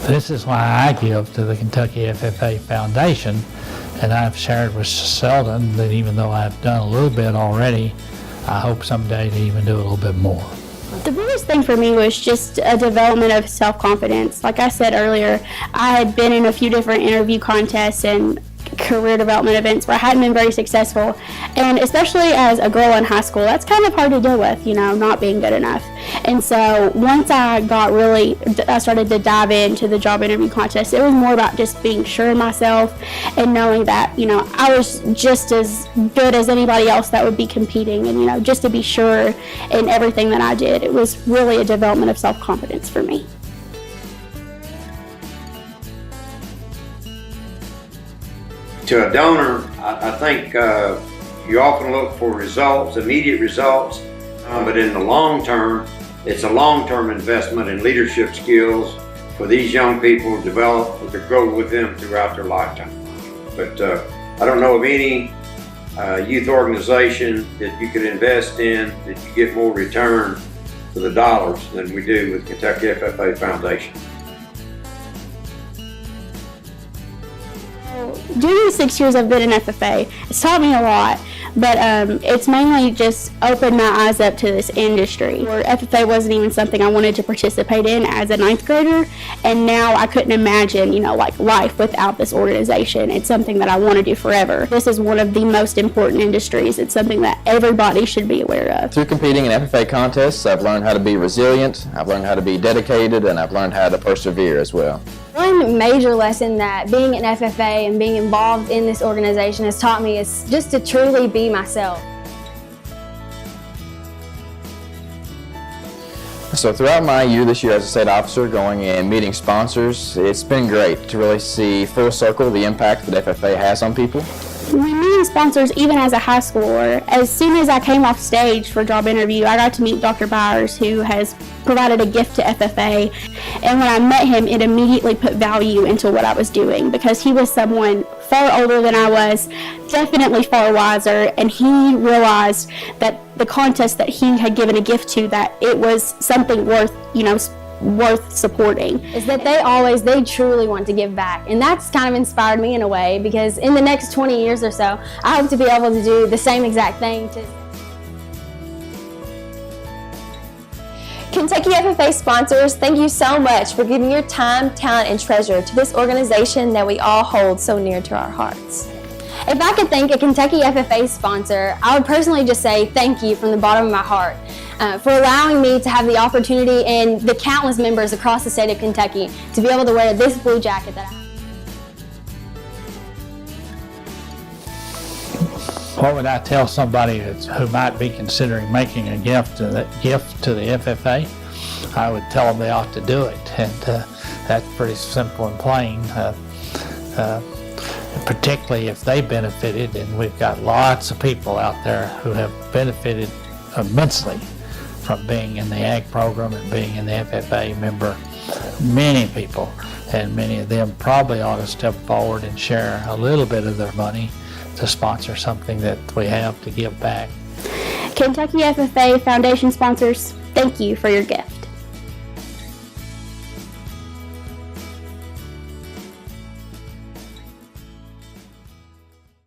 This is why I give to the Kentucky FFA Foundation, and I've shared with Sheldon that even though I've done a little bit already, I hope someday to even do a little bit more. The biggest thing for me was just a development of self-confidence. Like I said earlier, I had been in a few different interview contests and career development events where I hadn't been very successful, and especially as a girl in high school, that's kind of hard to deal with, not being good enough. And so once I started to dive into the job interview contest, it was more about just being sure of myself and knowing that I was just as good as anybody else that would be competing, and just to be sure in everything that I did. It was really a development of self-confidence for me. To a donor, I think you often look for results, immediate results, but in the long term, it's a long-term investment in leadership skills for these young people to develop, to grow with them throughout their lifetime. But I don't know of any youth organization that you could invest in that you get more return for the dollars than we do with Kentucky FFA Foundation. During the 6 years I've been in FFA, it's taught me a lot, but it's mainly just opened my eyes up to this industry. Where FFA wasn't even something I wanted to participate in as a 9th grader, and now I couldn't imagine, life without this organization. It's something that I want to do forever. This is one of the most important industries. It's something that everybody should be aware of. Through competing in FFA contests, I've learned how to be resilient, I've learned how to be dedicated, and I've learned how to persevere as well. One major lesson that being an FFA and being involved in this organization has taught me is just to truly be myself. So throughout my year this year as a state officer, going and meeting sponsors, it's been great to really see full circle the impact that FFA has on people. When meeting sponsors, even as a high schooler, as soon as I came off stage for a job interview, I got to meet Dr. Byers, who has provided a gift to FFA. And when I met him, it immediately put value into what I was doing, because he was someone far older than I was, definitely far wiser, and he realized that the contest that he had given a gift to, that it was something worth supporting. Is that they truly want to give back, and that's kind of inspired me in a way, because in the next 20 years or so, I hope to be able to do the same exact thing. Kentucky FFA sponsors, thank you so much for giving your time, talent, and treasure to this organization that we all hold so near to our hearts. If I could thank a Kentucky FFA sponsor, I would personally just say thank you from the bottom of my heart for allowing me to have the opportunity, and the countless members across the state of Kentucky, to be able to wear this blue jacket that I have. What would I tell somebody who might be considering making a gift to the FFA? I would tell them they ought to do it, and that's pretty simple and plain. Particularly if they benefited, and we've got lots of people out there who have benefited immensely from being in the ag program and being in the FFA member. Many people, and many of them probably ought to step forward and share a little bit of their money to sponsor something that we have to give back. Kentucky FFA Foundation sponsors, thank you for your gift.